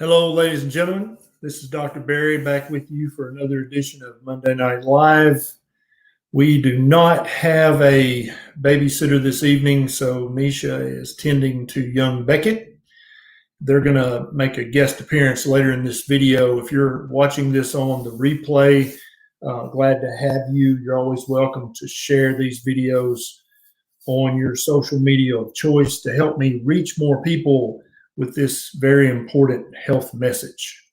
Hello, ladies and gentlemen. This is Dr. Barry back with you for another edition of Monday Night Live. We do not have a babysitter this evening, so Nisha is tending to young Beckett. They're going to make a guest appearance later in this video. If you're watching this on the replay, glad to have you. You're always welcome to share these videos on your social media of choice to help me reach more people with this very important health message.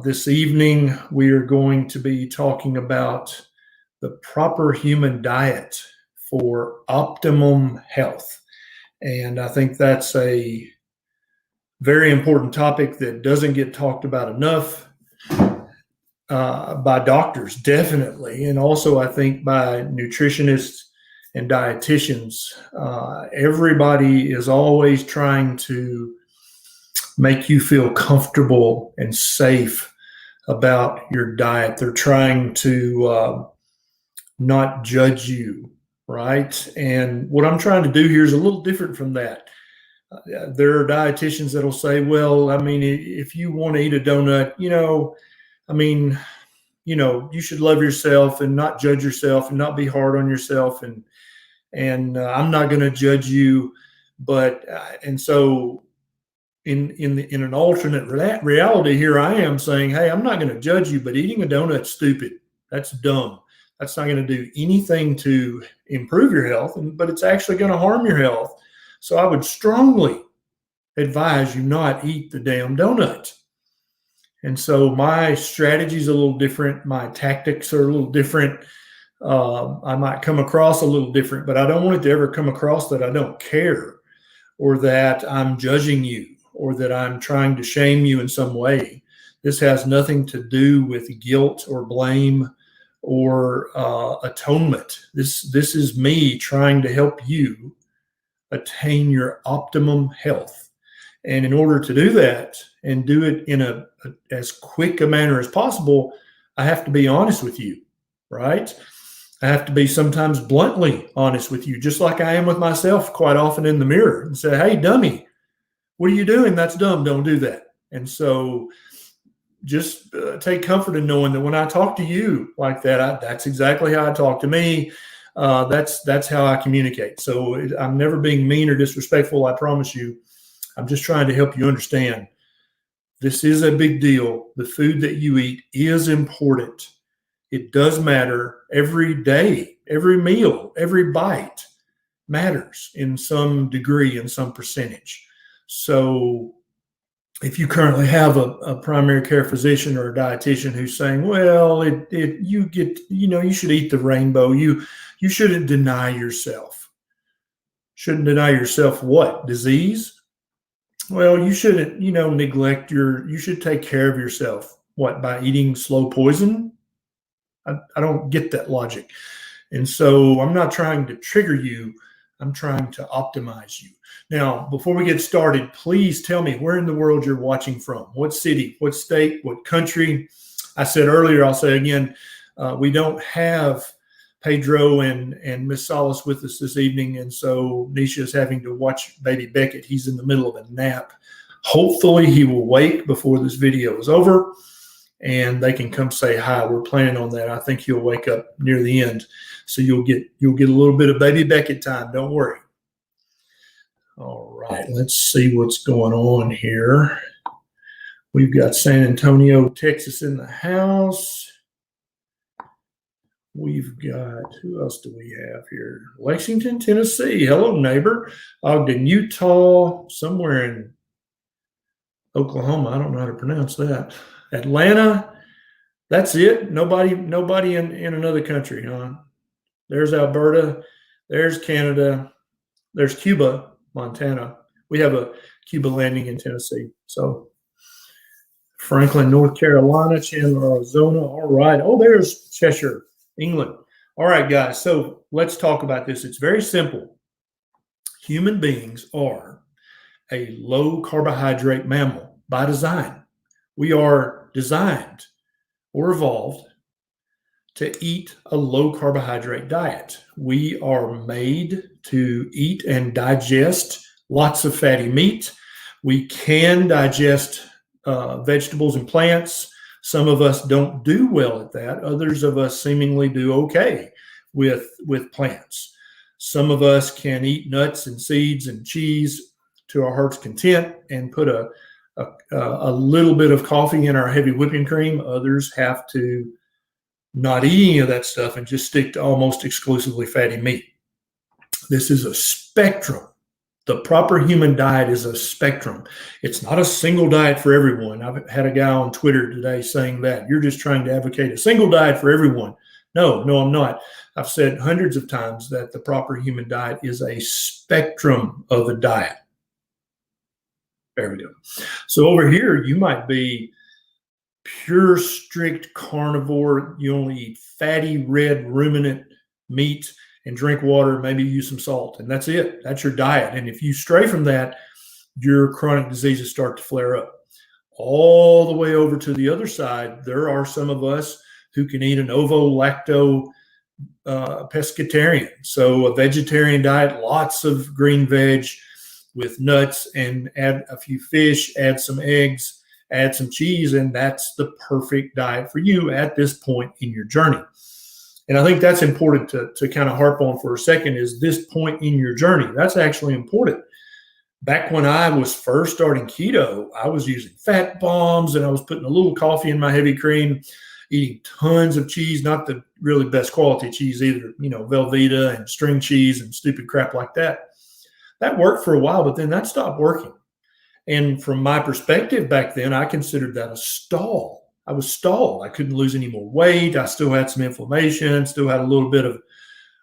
This evening, we are going to be talking about the proper human diet for optimum health. And I think that's a very important topic that doesn't get talked about enough by doctors, definitely. And also, I think by nutritionists and dietitians. Everybody is always trying to make you feel comfortable and safe about your diet. They're trying to not judge you, right? And what I'm trying to do here is a little different from that. There are dietitians that'll say, well, I mean, if you want to eat a donut, you should love yourself and not judge yourself and not be hard on yourself. And I'm not going to judge you. But and so in an alternate reality, here I am saying, hey, I'm not going to judge you, but eating a donut's stupid. That's dumb. That's not going to do anything to improve your health, but it's actually going to harm your health. So I would strongly advise you not eat the damn donut. And so my strategy is a little different. My tactics are a little different. I might come across a little different, but I don't want it to ever come across that I don't care or that I'm judging you or that I'm trying to shame you in some way. This has nothing to do with guilt or blame or atonement. This is me trying to help you attain your optimum health. And in order to do that and do it in as quick a manner as possible, I have to be honest with you, right? I have to be sometimes bluntly honest with you, just like I am with myself quite often in the mirror and say, hey, dummy, what are you doing? That's dumb. Don't do that. And so just take comfort in knowing that when I talk to you like that, that's exactly how I talk to me. That's how I communicate. So I'm never being mean or disrespectful, I promise you. I'm just trying to help you understand this is a big deal. The food that you eat is important. It does matter every day, every meal, every bite matters in some degree, in some percentage. So if you currently have a primary care physician or a dietitian who's saying, well, you should eat the rainbow. You shouldn't deny yourself. Shouldn't deny yourself what? Disease? Well, you shouldn't, neglect you should take care of yourself. What, by eating slow poison? I don't get that logic. And so I'm not trying to trigger you. I'm trying to optimize you. Now, before we get started, please tell me where in the world you're watching from. What city, what state, what country? I said earlier, I'll say again, we don't have Pedro and Miss Solace with us this evening. And so Nisha is having to watch baby Beckett. He's in the middle of a nap. Hopefully he will wake before this video is over and they can come say hi. We're planning on that. I think he'll wake up near the end. So you'll get a little bit of baby Beckett time. Don't worry. All right, let's see what's going on here. We've got San Antonio, Texas in the house. We've got, who else do we have here? Lexington, Tennessee. Hello, neighbor. Ogden, Utah, somewhere in Oklahoma. I don't know how to pronounce that. Atlanta. That's it. Nobody in another country, huh? There's Alberta. There's Canada. There's Cuba, Montana. We have a Cuba landing in Tennessee. So Franklin, North Carolina, Chandler, Arizona. All right. Oh, there's Cheshire, England. All right, guys. So let's talk about this. It's very simple. Human beings are a low carbohydrate mammal by design. We are designed or evolved to eat a low carbohydrate diet. We are made to eat and digest lots of fatty meat. We can digest vegetables and plants. Some of us don't do well at that. Others of us seemingly do okay with plants. Some of us can eat nuts and seeds and cheese to our heart's content and put a little bit of coffee in our heavy whipping cream. Others have to not eat any of that stuff and just stick to almost exclusively fatty meat. This is a spectrum. The proper human diet is a spectrum. It's not a single diet for everyone. I've had a guy on Twitter today saying that you're just trying to advocate a single diet for everyone. No, I'm not. I've said hundreds of times that the proper human diet is a spectrum of a diet. There we go. So over here, you might be pure, strict carnivore. You only eat fatty, red, ruminant meat and drink water, maybe use some salt, and that's it. That's your diet. And if you stray from that, your chronic diseases start to flare up. All the way over to the other side, there are some of us who can eat an ovo-lacto pescatarian. So a vegetarian diet, lots of green veg with nuts, and add a few fish, add some eggs, add some cheese, and that's the perfect diet for you at this point in your journey. And I think that's important to kind of harp on for a second, is this point in your journey. That's actually important. Back when I was first starting keto, I was using fat bombs and I was putting a little coffee in my heavy cream, eating tons of cheese, not the really best quality cheese either, Velveeta and string cheese and stupid crap like that. That worked for a while, but then that stopped working. And from my perspective back then, I considered that a stall. I was stalled. I couldn't lose any more weight. I still had some inflammation, still had a little bit of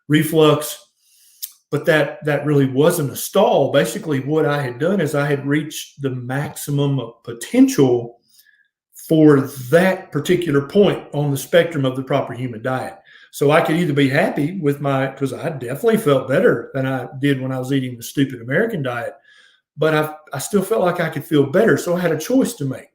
reflux, but that really wasn't a stall. Basically, what I had done is I had reached the maximum of potential for that particular point on the spectrum of the proper human diet. So I could either be happy with because I definitely felt better than I did when I was eating the stupid American diet, but I still felt like I could feel better. So I had a choice to make.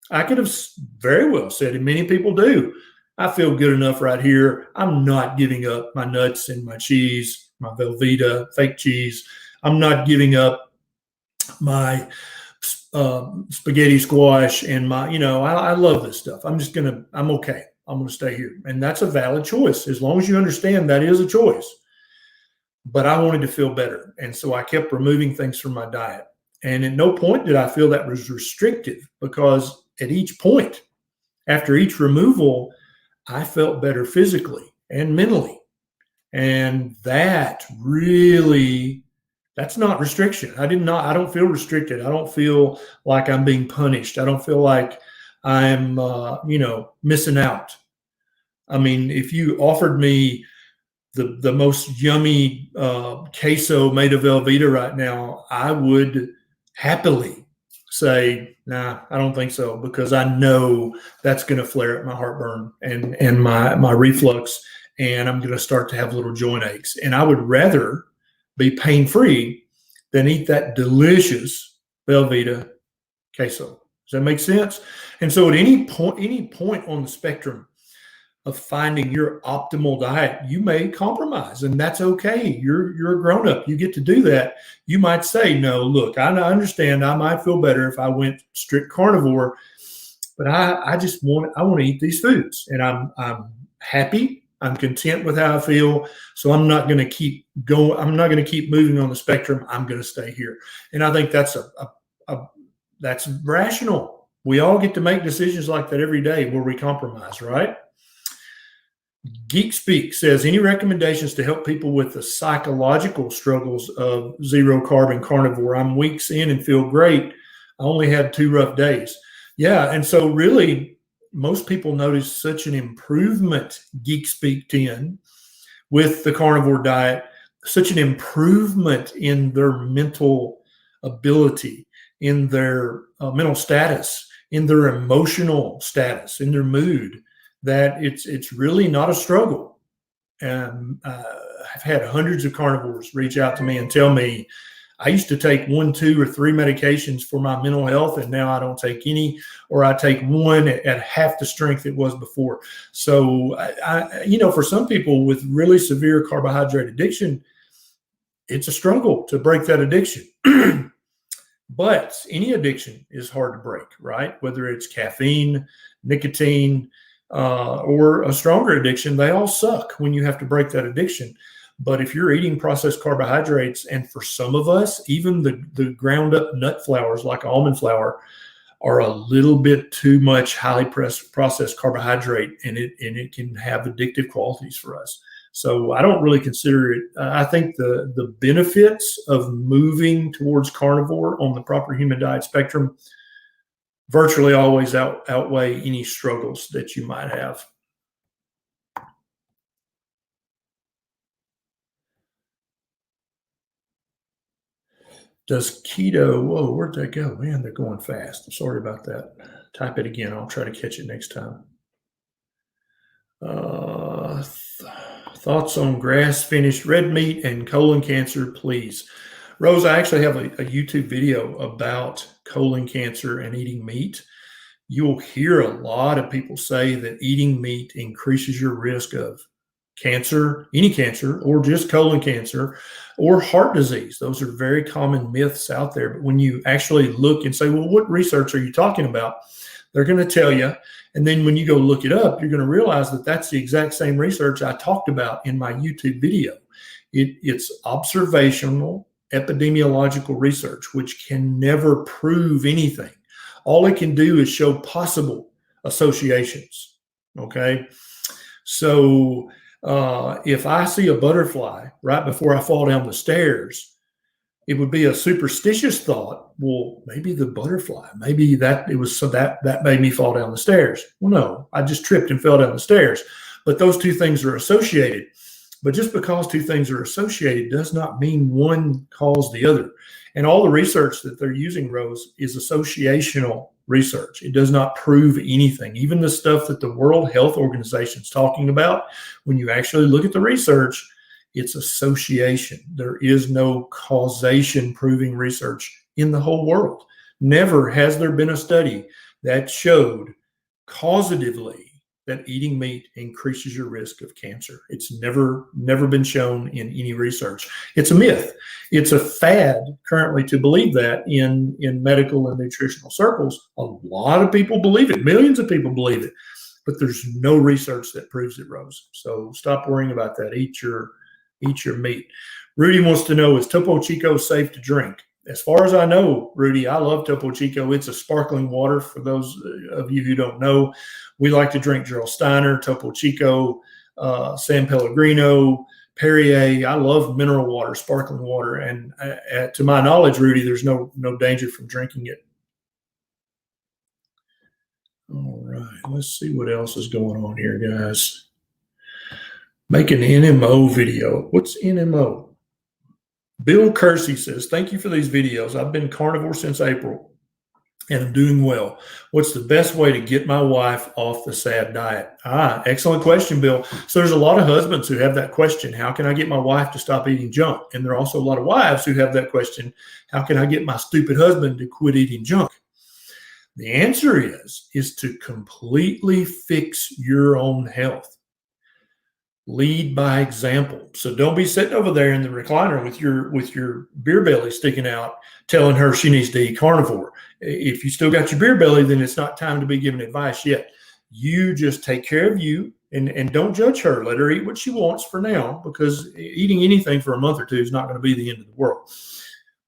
I could have very well said, and many people do, I feel good enough right here. I'm not giving up my nuts and my cheese, my Velveeta, fake cheese. I'm not giving up my spaghetti squash and my, I love this stuff. I'm okay. I'm going to stay here. And that's a valid choice. As long as you understand that is a choice. But I wanted to feel better. And so I kept removing things from my diet. And at no point did I feel that was restrictive, because at each point, after each removal, I felt better physically and mentally. And that's not restriction. I don't feel restricted. I don't feel like I'm being punished. I don't feel like I'm, missing out. I mean, if you offered me the most yummy queso made of Velveeta right now, I would happily say, nah, I don't think so, because I know that's going to flare up my heartburn and my reflux, and I'm going to start to have little joint aches. And I would rather be pain-free than eat that delicious Velveeta queso. Does that make sense? And so at any point on the spectrum of finding your optimal diet, you may compromise, and that's okay. You're a grown-up. You get to do that. You might say, no, look, I understand I might feel better if I went strict carnivore, but I want to eat these foods, and I'm happy. I'm content with how I feel. So I'm not going to keep going. I'm not going to keep moving on the spectrum. I'm going to stay here. And I think that's that's rational. We all get to make decisions like that every day where we compromise, right? Geek Speak says, any recommendations to help people with the psychological struggles of zero carbon carnivore? I'm weeks in and feel great. I only had 2 rough days. Yeah. And so really, most people notice such an improvement, Geek Speak 10, with the carnivore diet, such an improvement in their mental ability, in their mental status, in their emotional status, in their mood, that it's really not a struggle. And I've had hundreds of carnivores reach out to me and tell me, I used to take 1, 2, or 3 medications for my mental health, and now I don't take any, or I take one at half the strength it was before. So, for some people with really severe carbohydrate addiction, it's a struggle to break that addiction. But any addiction is hard to break, right? Whether it's caffeine, nicotine, or a stronger addiction, they all suck when you have to break that addiction. But if you're eating processed carbohydrates, and for some of us, even the ground up nut flours like almond flour are a little bit too much highly processed carbohydrate, and it can have addictive qualities for us. So I don't really consider it. I think the benefits of moving towards carnivore on the proper human diet spectrum virtually always outweigh any struggles that you might have. Does keto, whoa, where'd that go? Man, they're going fast. Sorry about that. Type it again. I'll try to catch it next time. Thoughts on grass-finished red meat and colon cancer, please. Rose, I actually have a YouTube video about colon cancer and eating meat. You'll hear a lot of people say that eating meat increases your risk of cancer, any cancer, or just colon cancer, or heart disease. Those are very common myths out there. But when you actually look and say, well, what research are you talking about? They're going to tell you. And then when you go look it up, you're going to realize that that's the exact same research I talked about in my YouTube video. It's observational epidemiological research, which can never prove anything. All it can do is show possible associations. Okay. So if I see a butterfly right before I fall down the stairs, it would be a superstitious thought. Well, maybe the butterfly, maybe that it was so that made me fall down the stairs. Well, no, I just tripped and fell down the stairs. But those two things are associated. But just because two things are associated does not mean one caused the other. And all the research that they're using, Rose, is associational research. It does not prove anything. Even the stuff that the World Health Organization is talking about, when you actually look at the research, it's association. There is no causation proving research in the whole world. Never has there been a study that showed causatively that eating meat increases your risk of cancer. It's never been shown in any research. It's a myth. It's a fad currently to believe that in medical and nutritional circles. A lot of people believe it. Millions of people believe it. But there's no research that proves it, Rose. So stop worrying about that. Eat your meat. Rudy wants to know, is Topo Chico safe to drink? As far as I know, Rudy, I love Topo Chico. It's a sparkling water. For those of you who don't know, we like to drink Gerald Steiner, Topo Chico, San Pellegrino, Perrier. I love mineral water, sparkling water. And to my knowledge, Rudy, there's no danger from drinking it. All right, let's see what else is going on here, guys. Make an NMO video. What's NMO? Bill Kersey says, thank you for these videos. I've been carnivore since April and I'm doing well. What's the best way to get my wife off the SAD diet? Excellent question, Bill. So there's a lot of husbands who have that question. How can I get my wife to stop eating junk? And there are also a lot of wives who have that question. How can I get my stupid husband to quit eating junk? The answer is to completely fix your own health. Lead by example. So don't be sitting over there in the recliner with your beer belly sticking out, telling her she needs to eat carnivore. If you still got your beer belly, then it's not time to be giving advice yet. You just take care of you and don't judge her. Let her eat what she wants for now, because eating anything for a month or two is not going to be the end of the world.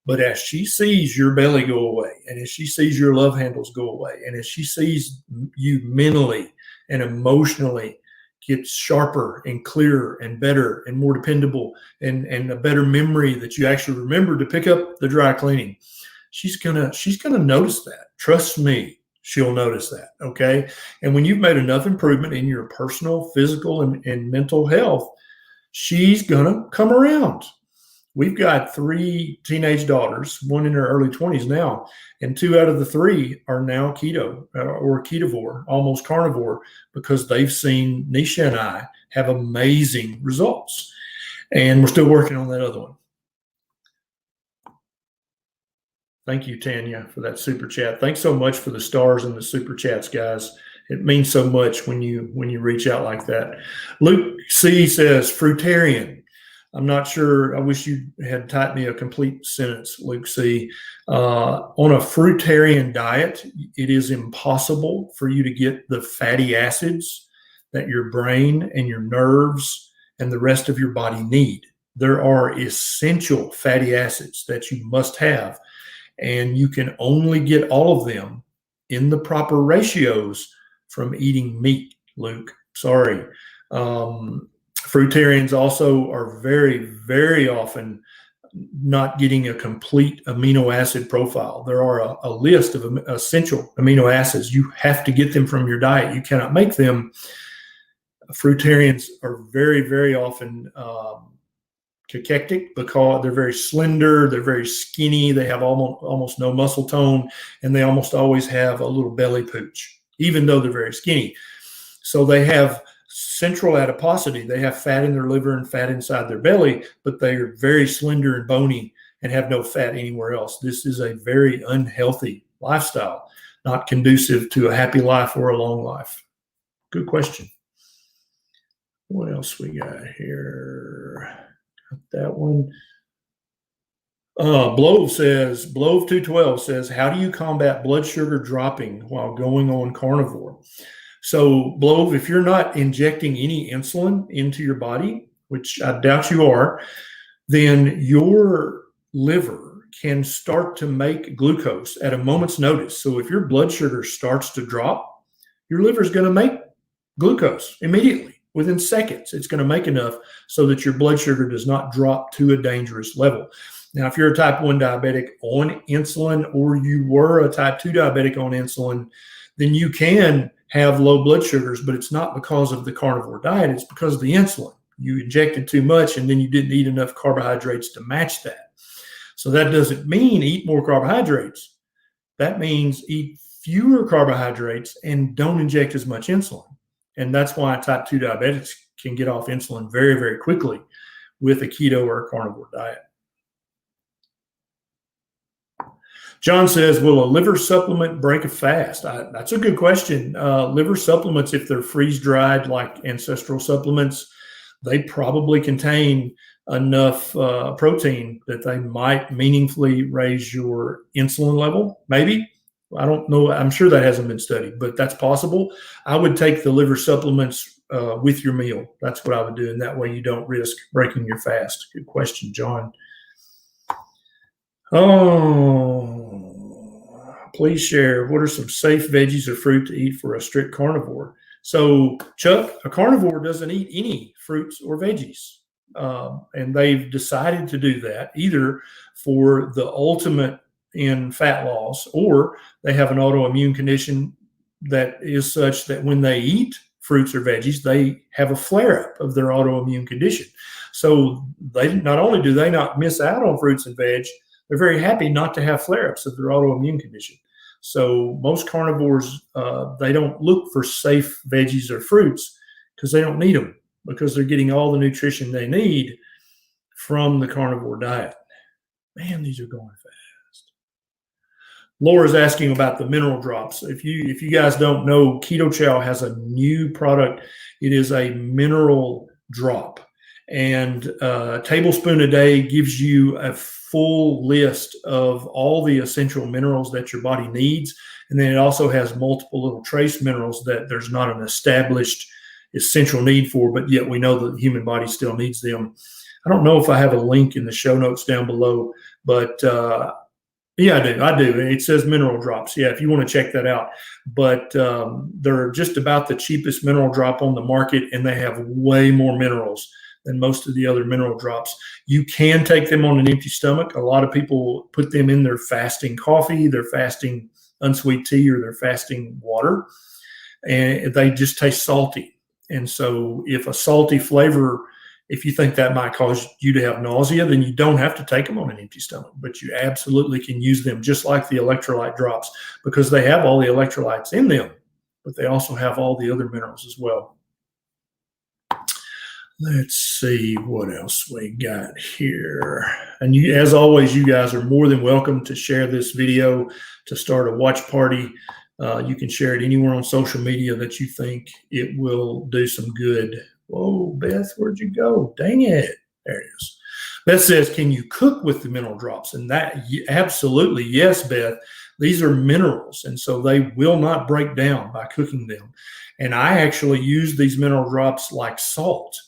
But as she sees your belly go away, and as she sees your love handles go away, and as she sees you mentally and emotionally get sharper and clearer and better and more dependable and a better memory that you actually remember to pick up the dry cleaning, she's gonna notice that. Trust me, she'll notice that. Okay. And when you've made enough improvement in your personal, physical, and mental health, she's gonna come around. We've got 3 teenage daughters, one in her early 20s now, and 2 out of the 3 are now keto or ketovore, almost carnivore, because they've seen Nisha and I have amazing results. And we're still working on that other one. Thank you, Tanya, for that super chat. Thanks so much for the stars and the super chats, guys. It means so much when you reach out like that. Luke C says, fruitarian. I'm not sure. I wish you had typed me a complete sentence, Luke C. On a fruitarian diet, it is impossible for you to get the fatty acids that your brain and your nerves and the rest of your body need. There are essential fatty acids that you must have, and you can only get all of them in the proper ratios from eating meat, Luke. Sorry. Fruitarians also are very, very often not getting a complete amino acid profile. There are a list of essential amino acids. You have to get them from your diet. You cannot make them. Fruitarians are very, very often cachectic because they're very slender, they're very skinny, they have almost no muscle tone, and they almost always have a little belly pooch, even though they're very skinny. So they have central adiposity. They have fat in their liver and fat inside their belly, but they are very slender and bony and have no fat anywhere else. This is a very unhealthy lifestyle, not conducive to a happy life or a long life. Good question. What else we got here? Got that one. Blove212 says, how do you combat blood sugar dropping while going on carnivore? So, Blove, if you're not injecting any insulin into your body, which I doubt you are, then your liver can start to make glucose at a moment's notice. So if your blood sugar starts to drop, your liver is going to make glucose immediately. Within seconds, it's going to make enough so that your blood sugar does not drop to a dangerous level. Now, if you're a type 1 diabetic on insulin, or you were a type 2 diabetic on insulin, then you can have low blood sugars, but it's not because of the carnivore diet. It's because of the insulin. You injected too much, and then you didn't eat enough carbohydrates to match that. So that doesn't mean eat more carbohydrates. That means eat fewer carbohydrates and don't inject as much insulin. And that's why type 2 diabetics can get off insulin very, very quickly with a keto or a carnivore diet. John says, will a liver supplement break a fast? That's a good question. Liver supplements, if they're freeze-dried like ancestral supplements, they probably contain enough protein that they might meaningfully raise your insulin level, maybe. I don't know. I'm sure that hasn't been studied, but that's possible. I would take the liver supplements with your meal. That's what I would do, and that way you don't risk breaking your fast. Good question, John. Oh, please share. What are some safe veggies or fruit to eat for a strict carnivore? So, Chuck, a carnivore doesn't eat any fruits or veggies. And they've decided to do that either for the ultimate in fat loss, or they have an autoimmune condition that is such that when they eat fruits or veggies, they have a flare-up of their autoimmune condition. So they not only do they not miss out on fruits and veg, they're very happy not to have flare-ups of their autoimmune condition. So most carnivores, they don't look for safe veggies or fruits because they don't need them, because they're getting all the nutrition they need from the carnivore diet. Man, these are going fast. Laura's asking about the mineral drops. If you guys don't know, Keto Chow has a new product. It is a mineral drop, and a tablespoon a day gives you a full list of all the essential minerals that your body needs. And then it also has multiple little trace minerals that there's not an established essential need for, but yet we know that the human body still needs them. I don't know if I have a link in the show notes down below, but yeah, I do. It says mineral drops. Yeah, if you want to check that out. But they're just about the cheapest mineral drop on the market, and they have way more minerals than most of the other mineral drops. You can take them on an empty stomach. A lot of people put them in their fasting coffee, their fasting unsweet tea, or their fasting water, and they just taste salty. And so if a salty flavor, if you think that might cause you to have nausea, then you don't have to take them on an empty stomach, but you absolutely can use them just like the electrolyte drops, because they have all the electrolytes in them, but they also have all the other minerals as well. Let's see what else we got here. And you, as always, you guys are more than welcome to share this video, to start a watch party. You can share it anywhere on social media that you think it will do some good. Whoa, Beth, where'd you go? Dang it. There it is. Beth says, can you cook with the mineral drops? And that, absolutely, yes, Beth. These are minerals, and so they will not break down by cooking them. And I actually use these mineral drops like salt.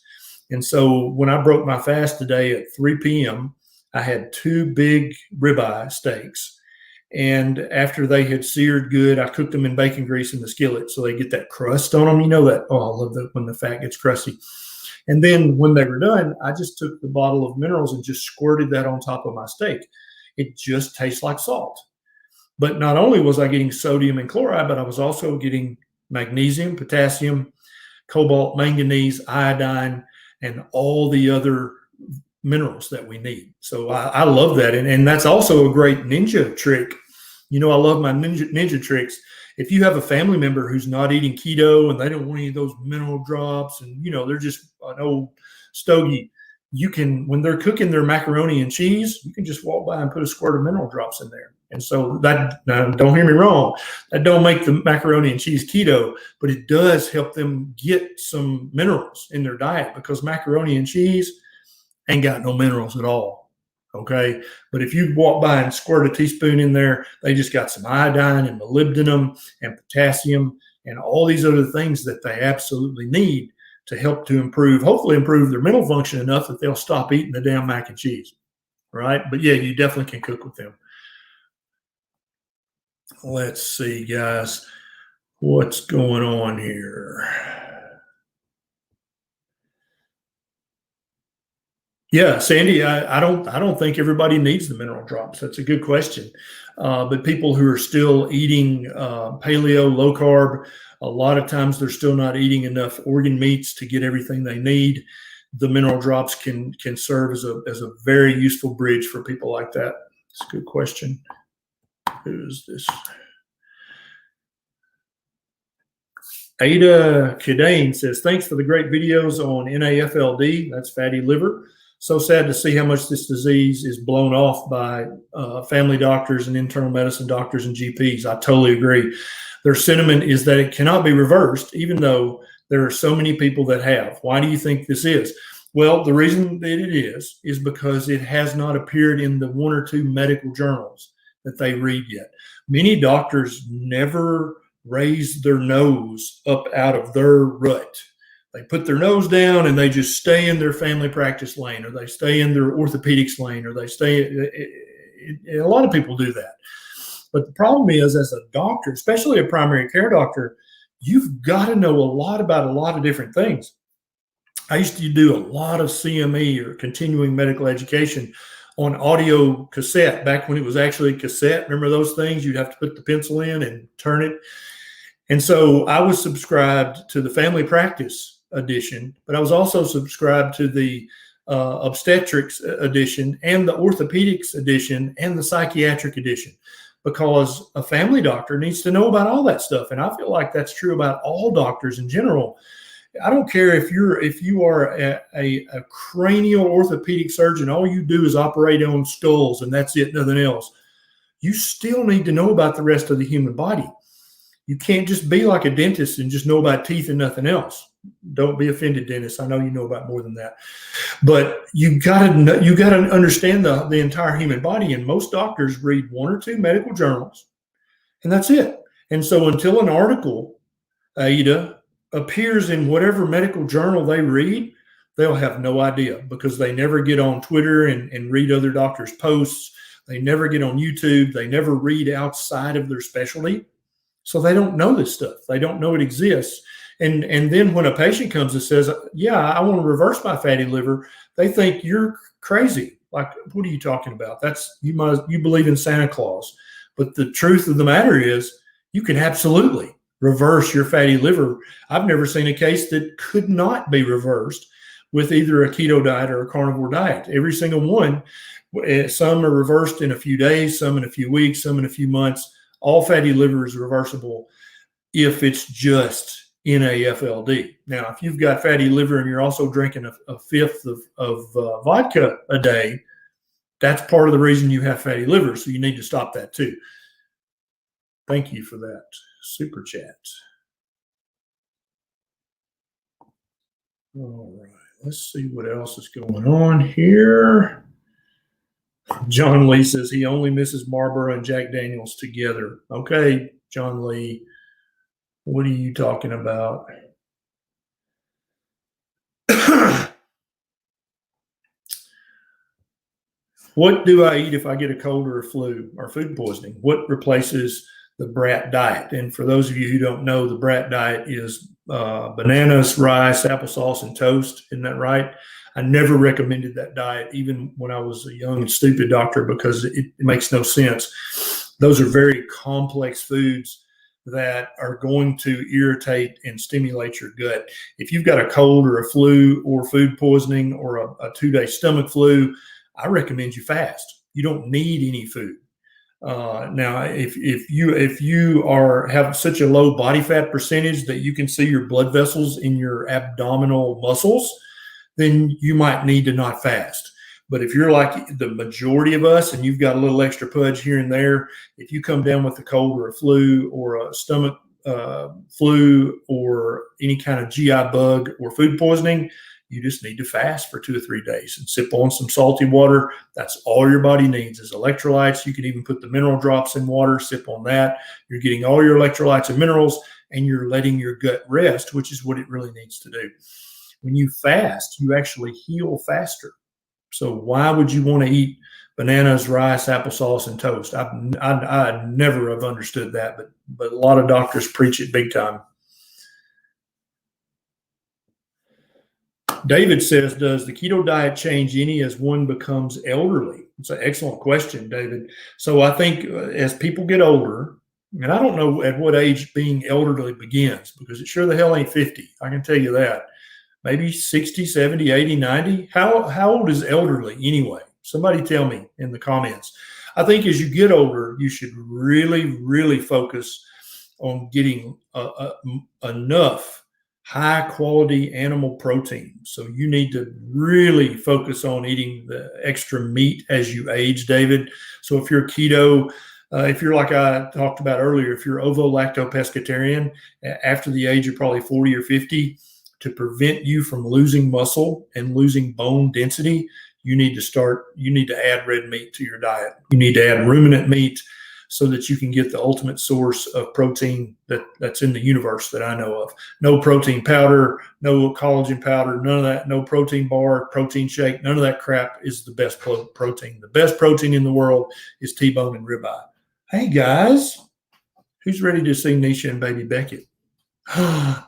And so when I broke my fast today at 3 p.m., I had 2 big ribeye steaks. And after they had seared good, I cooked them in bacon grease in the skillet so they get that crust on them. You know that, oh, I love that when the fat gets crusty. And then when they were done, I just took the bottle of minerals and just squirted that on top of my steak. It just tastes like salt. But not only was I getting sodium and chloride, but I was also getting magnesium, potassium, cobalt, manganese, iodine, and all the other minerals that we need. So I love that. And that's also a great ninja trick. You know, I love my ninja tricks. If you have a family member who's not eating keto and they don't want any of those mineral drops and, you know, they're just an old stogie, you can, when they're cooking their macaroni and cheese, you can just walk by and put a squirt of mineral drops in there. And so that, now, don't hear me wrong, that don't make the macaroni and cheese keto, but it does help them get some minerals in their diet, because macaroni and cheese ain't got no minerals at all. Okay. But if you walk by and squirt a teaspoon in there, they just got some iodine and molybdenum and potassium and all these other things that they absolutely need to help to improve, hopefully improve their mental function enough that they'll stop eating the damn mac and cheese. Right. But yeah, you definitely can cook with them. Let's see, guys, what's going on here. Yeah, Sandy, I don't think everybody needs the mineral drops. That's a good question. But people who are still eating paleo, low carb, a lot of times they're still not eating enough organ meats to get everything they need. The mineral drops can serve as a very useful bridge for people like that. It's a good question. Who is this? Ada Kidane says, thanks for the great videos on NAFLD. That's fatty liver. So sad to see how much this disease is blown off by family doctors and internal medicine doctors and GPs. I totally agree. Their sentiment is that it cannot be reversed, even though there are so many people that have. Why do you think this is? Well, the reason that it is because it has not appeared in the 1 or 2 medical journals that they read yet. Many doctors never raise their nose up out of their rut. They put their nose down and they just stay in their family practice lane, or they stay in their orthopedics lane, or they stay. A lot of people do that. But the problem is, as a doctor, especially a primary care doctor, you've got to know a lot about a lot of different things. I used to do a lot of CME, or continuing medical education, on audio cassette back when it was actually cassette. Remember those things? You'd have to put the pencil in and turn it. And so I was subscribed to the family practice edition, but I was also subscribed to the obstetrics edition and the orthopedics edition and the psychiatric edition, because a family doctor needs to know about all that stuff. And I feel like that's true about all doctors in general. I don't care if you are a cranial orthopedic surgeon, all you do is operate on skulls and that's it, nothing else. You still need to know about the rest of the human body. You can't just be like a dentist and just know about teeth and nothing else. Don't be offended, dentists. I know you know about more than that. But you gotta understand the entire human body. And most doctors read 1 or 2 medical journals, and that's it. And so until an article, Ada, appears in whatever medical journal they read, they'll have no idea, because they never get on Twitter and read other doctors' posts. They never get on YouTube. They never read outside of their specialty. So they don't know this stuff. They don't know it exists. And then when a patient comes and says, yeah, I want to reverse my fatty liver, they think you're crazy. Like, what are you talking about? You believe in Santa Claus. But the truth of the matter is, you can absolutely reverse your fatty liver. I've never seen a case that could not be reversed with either a keto diet or a carnivore diet. Every single one. Some are reversed in a few days, some in a few weeks, some in a few months. All fatty liver is reversible if it's just NAFLD. Now, if you've got fatty liver and you're also drinking a fifth of vodka a day, that's part of the reason you have fatty liver. So you need to stop that too. Thank you for that super chat. All right, let's see what else is going on here. John Lee says he only misses Marlboro and Jack Daniels together. Okay, John Lee, what are you talking about? What do I eat if I get a cold or a flu or food poisoning? What replaces the Brat diet? And for those of you who don't know, the Brat diet is bananas, rice, applesauce, and toast. Isn't that right? I never recommended that diet, even when I was a young and stupid doctor, because it makes no sense. Those are very complex foods that are going to irritate and stimulate your gut. If you've got a cold or a flu or food poisoning or a 2-day stomach flu, I recommend you fast. You don't need any food. Now, if you have such a low body fat percentage that you can see your blood vessels in your abdominal muscles, then you might need to not fast. But if you're like the majority of us and you've got a little extra pudge here and there, if you come down with a cold or a flu or a stomach flu or any kind of GI bug or food poisoning, you just need to fast for 2 or 3 days and sip on some salty water. That's all your body needs is electrolytes. You can even put the mineral drops in water, sip on that. You're getting all your electrolytes and minerals, and you're letting your gut rest, which is what it really needs to do. When you fast, you actually heal faster. So why would you want to eat bananas, rice, applesauce, and toast? I never have understood that, but a lot of doctors preach it big time. David says, does the keto diet change any as one becomes elderly? It's an excellent question, David. So I think as people get older, and I don't know at what age being elderly begins, because it sure the hell ain't 50. I can tell you that. Maybe 60, 70, 80, 90. How old is elderly anyway? Somebody tell me in the comments. I think as you get older, you should really, really focus on getting enough high quality animal protein. So you need to really focus on eating the extra meat as you age, David. So if you're keto, if you're like I talked about earlier, if you're ovo-lacto-pescatarian, after the age of probably 40 or 50, to prevent you from losing muscle and losing bone density, you need to add red meat to your diet. You need to add ruminant meat so that you can get the ultimate source of protein that's in the universe that I know of. No protein powder, no collagen powder, none of that, no protein bar, protein shake, none of that crap is the best protein. The best protein in the world is T-bone and ribeye. Hey guys, who's ready to see Nisha and baby Beckett?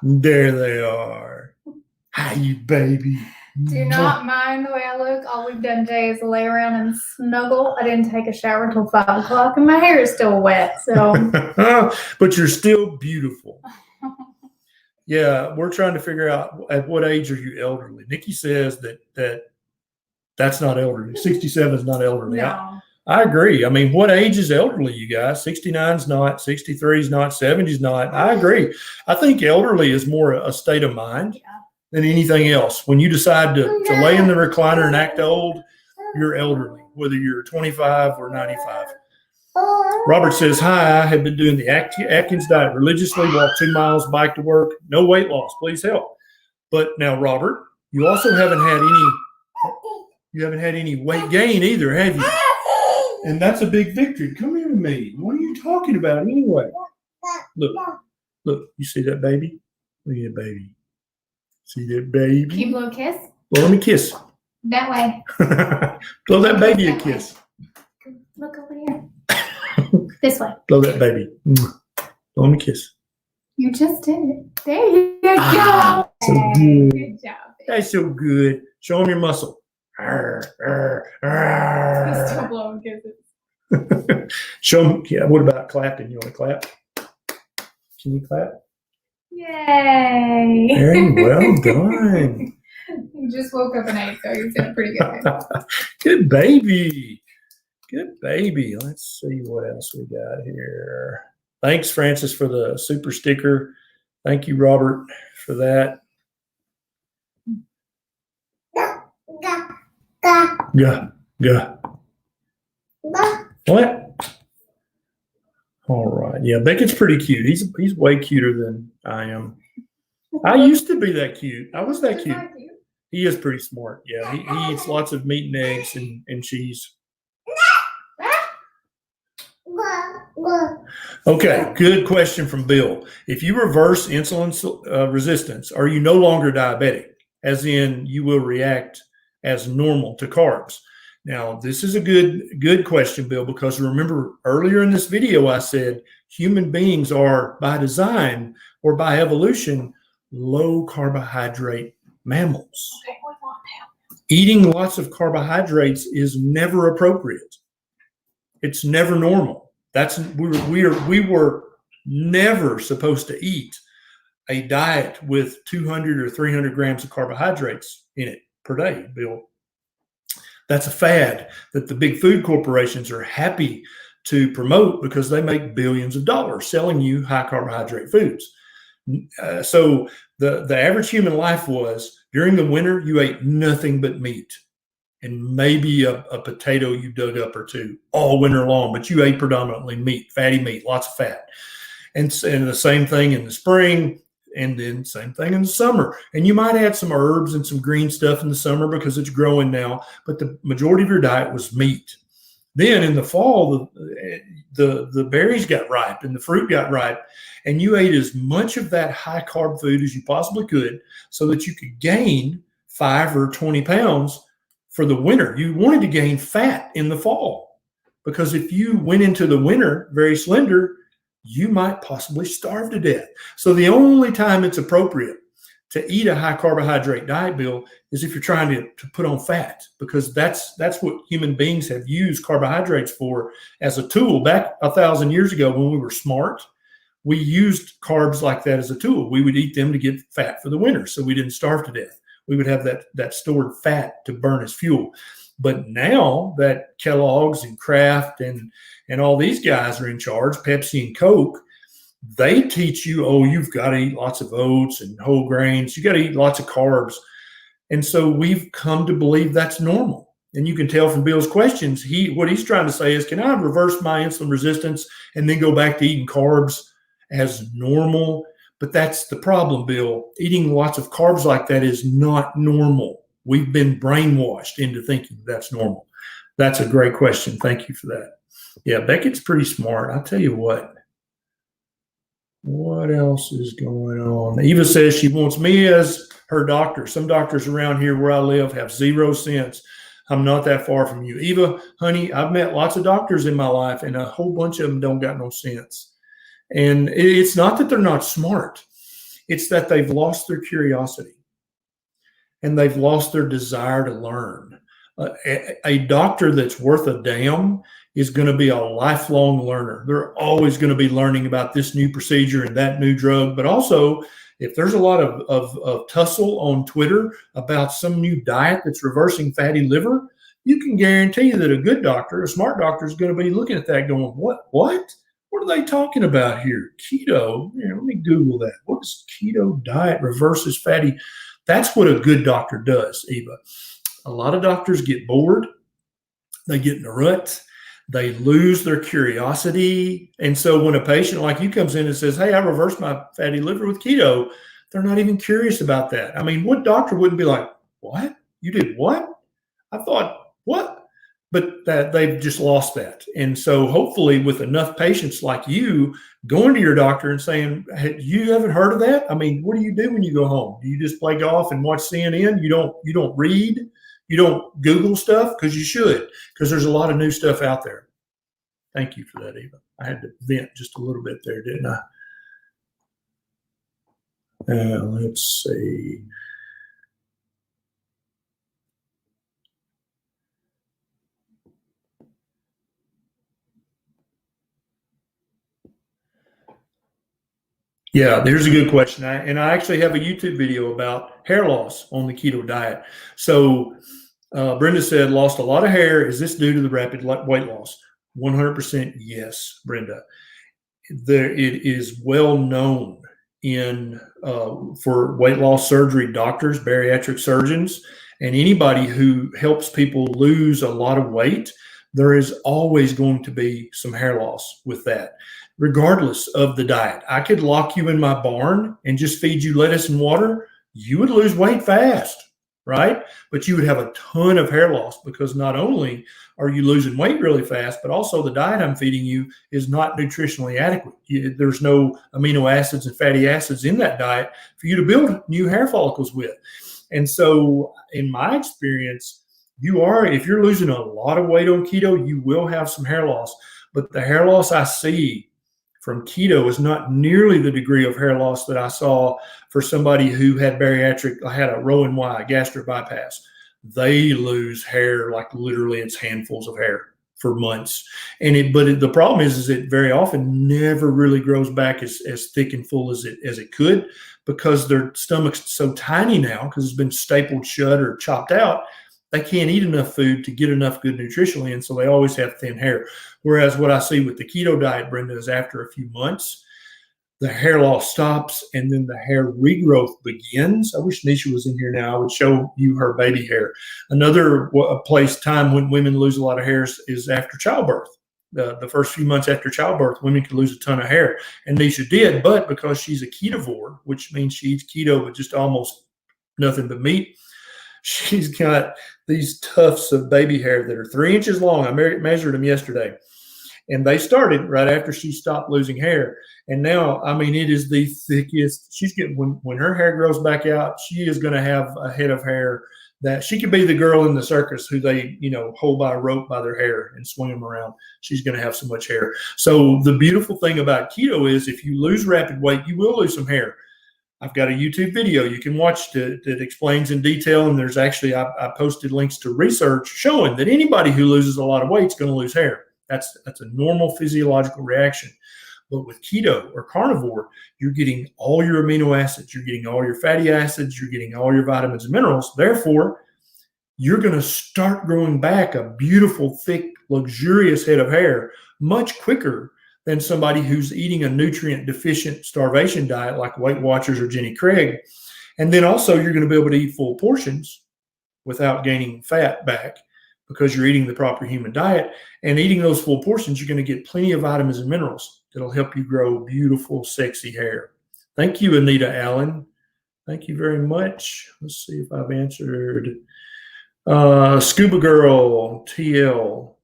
There they are. Hi, you baby. Do not mind the way I look. All we've done today is lay around and snuggle. I didn't take a shower until 5 o'clock, and my hair is still wet. So, but you're still beautiful. Yeah, we're trying to figure out at what age are you elderly. Nikki says that's not elderly. 67 is not elderly. no. I agree. I mean, what age is elderly, you guys? 69 is not, 63 is not, 70 is not. I agree. I think elderly is more a state of mind than anything else. When you decide to lay in the recliner and act old, you're elderly, whether you're 25 or 95. Robert says, hi, I have been doing the Atkins diet religiously, walk 2 miles, bike to work, no weight loss, please help. But now, Robert, you also haven't had any weight gain either, have you? And that's a big victory. Come here to me. What are you talking about anyway? Look, you see that baby? Look at that baby. See that baby? Can you blow a kiss? Well, let me kiss. That way. Blow that baby a kiss. Look over here. This way. Blow that baby. Blow him a kiss. You just did it. There you go. So good. Good job. That's so good. Show him your muscle. He's still blowing kisses. Show him. Yeah, what about clapping? You want to clap? Can you clap? Yay. Very well done. He just woke up and ate, so he's doing pretty good. Good baby. Good baby. Let's see what else we got here. Thanks, Francis, for the super sticker. Thank you, Robert, for that. Gah. What? All right. Yeah, Beckett's pretty cute. He's way cuter than I am. I used to be that cute. I was that cute. He is pretty smart. Yeah, he eats lots of meat and eggs and cheese. Okay, good question from Bill. If you reverse insulin resistance, are you no longer diabetic? As in, you will react as normal to carbs. Now, this is a good question, Bill, because remember earlier in this video, I said human beings are by design or by evolution low carbohydrate mammals. Okay, Eating lots of carbohydrates is never appropriate. It's never normal. We were never supposed to eat a diet with 200 or 300 grams of carbohydrates in it per day, Bill. That's a fad that the big food corporations are happy to promote because they make billions of dollars selling you high carbohydrate foods. So the average human life was during the winter, you ate nothing but meat and maybe a potato you dug up or two all winter long, but you ate predominantly meat, fatty meat, lots of fat. And the same thing in the spring, and then same thing in the summer. And you might add some herbs and some green stuff in the summer because it's growing now, but the majority of your diet was meat. Then in the fall, the berries got ripe and the fruit got ripe, and you ate as much of that high carb food as you possibly could so that you could gain 5 or 20 pounds for the winter. You wanted to gain fat in the fall because if you went into the winter very slender, you might possibly starve to death. So the only time it's appropriate to eat a high carbohydrate diet, Bill, is if you're trying to put on fat, because that's what human beings have used carbohydrates for as a tool. Back 1,000 years ago when we were smart, we used carbs like that as a tool. We would eat them to get fat for the winter so we didn't starve to death. We would have that stored fat to burn as fuel. But now that Kellogg's and Kraft and all these guys are in charge, Pepsi and Coke, they teach you, oh, you've got to eat lots of oats and whole grains. You got to eat lots of carbs. And so we've come to believe that's normal. And you can tell from Bill's questions, what he's trying to say is, can I reverse my insulin resistance and then go back to eating carbs as normal? But that's the problem, Bill. Eating lots of carbs like that is not normal. We've been brainwashed into thinking that's normal. That's a great question. Thank you for that. Yeah, Beckett's pretty smart. I'll tell you what. What else is going on? Eva says she wants me as her doctor. Some doctors around here where I live have 0 sense. I'm not that far from you. Eva, honey, I've met lots of doctors in my life, and a whole bunch of them don't got no sense. And it's not that they're not smart. It's that they've lost their curiosity and they've lost their desire to learn. A doctor that's worth a damn is going to be a lifelong learner. They're always going to be learning about this new procedure and that new drug. But also, if there's a lot of tussle on Twitter about some new diet that's reversing fatty liver, you can guarantee that a good doctor, a smart doctor, is going to be looking at that going, what? What are they talking about here? Keto? Let me Google that. What is keto diet reverses fatty? That's what a good doctor does, Eva. A lot of doctors get bored. They get in a rut. They lose their curiosity. And so when a patient like you comes in and says, hey, I reversed my fatty liver with keto, they're not even curious about that. I mean, what doctor wouldn't be like, what? You did what? I thought, what? But that they've just lost that. And so hopefully with enough patients like you going to your doctor and saying, hey, you haven't heard of that? I mean, what do you do when you go home? Do you just play golf and watch CNN? You don't read? You don't Google stuff? Because you should, because there's a lot of new stuff out there. Thank you for that, Eva. I had to vent just a little bit there, didn't I? Let's see. Yeah, there's a good question. I actually have a YouTube video about hair loss on the keto diet. So Brenda said, lost a lot of hair. Is this due to the rapid weight loss? 100% yes, Brenda. It is well known for weight loss surgery doctors, bariatric surgeons, and anybody who helps people lose a lot of weight, there is always going to be some hair loss with that, regardless of the diet. I could lock you in my barn and just feed you lettuce and water. You would lose weight fast. right? But you would have a ton of hair loss because not only are you losing weight really fast, but also the diet I'm feeding you is not nutritionally adequate. There's no amino acids and fatty acids in that diet for you to build new hair follicles with. And so, in my experience, if you're losing a lot of weight on keto, you will have some hair loss. But the hair loss I see from keto is not nearly the degree of hair loss that I saw for somebody who had a Roux-en-Y gastric bypass. They lose hair like literally it's handfuls of hair for months. But the problem is it very often never really grows back as thick and full as it could, because their stomach's so tiny now because it's been stapled shut or chopped out. They can't eat enough food to get enough good nutritionally, and so they always have thin hair. Whereas what I see with the keto diet, Brenda, is after a few months, the hair loss stops and then the hair regrowth begins. I wish Nisha was in here now. I would show you her baby hair. Another time when women lose a lot of hair is after childbirth. The first few months after childbirth, women can lose a ton of hair. And Nisha did, but because she's a ketovore, which means she eats keto with just almost nothing but meat, she's got these tufts of baby hair that are 3 inches long. I measured them yesterday. And they started right after she stopped losing hair. And now, I mean, it is the thickest. She's getting, when her hair grows back out, she is going to have a head of hair that she could be the girl in the circus who they, hold by a rope by their hair and swing them around. She's going to have so much hair. So the beautiful thing about keto is if you lose rapid weight, you will lose some hair. I've got a YouTube video you can watch that explains in detail. And there's actually, I posted links to research showing that anybody who loses a lot of weight is going to lose hair. That's a normal physiological reaction. But with keto or carnivore, you're getting all your amino acids, you're getting all your fatty acids, you're getting all your vitamins and minerals. Therefore, you're going to start growing back a beautiful, thick, luxurious head of hair much quicker than somebody who's eating a nutrient deficient starvation diet like Weight Watchers or Jenny Craig. And then also you're going to be able to eat full portions without gaining fat back because you're eating the proper human diet. And eating those full portions, you're going to get plenty of vitamins and minerals that'll help you grow beautiful, sexy hair. Thank you, Anita Allen. Thank you very much. Let's see if I've answered. Scuba Girl TL